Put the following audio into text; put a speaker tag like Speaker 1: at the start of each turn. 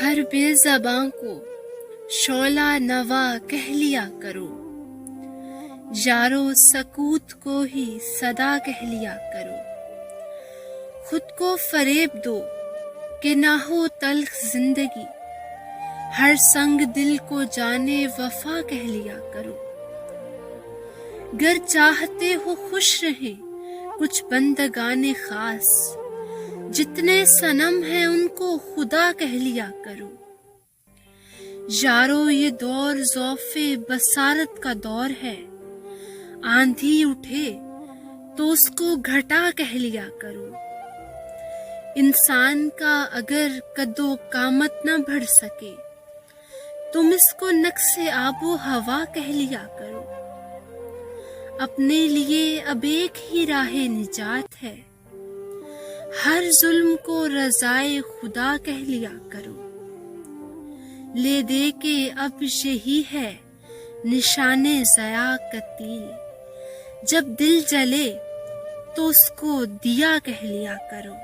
Speaker 1: ہر بے زباں کو شعلہ نوا کہہ لیا کرو، یارو سکوت کو ہی صدا کہہ لیا کرو۔ خود کو فریب دو کہ نہ ہو تلخ زندگی، ہر سنگ دل کو جانے وفا کہہ لیا کرو۔ گر چاہتے ہو خوش رہیں کچھ بندگان خاص، جتنے صنم ہیں ان کو خدا کہہ لیا کرو۔ یارو یہ دور ضعف بصارت کا دور ہے، آندھی اٹھے تو اس کو گھٹا کہہ لیا کرو۔ انسان کا اگر قد و قامت نہ بڑھ سکے، تم اس کو نقص آب و ہوا کہہ لیا کرو۔ اپنے لیے اب ایک ہی راہ نجات ہے، ہر ظلم کو رضائے خدا کہہ لیا کرو۔ لے دے کے اب یہی ہے نشان ضیاء کا تیل، جب دل جلے تو اس کو دیا کہہ لیا کرو۔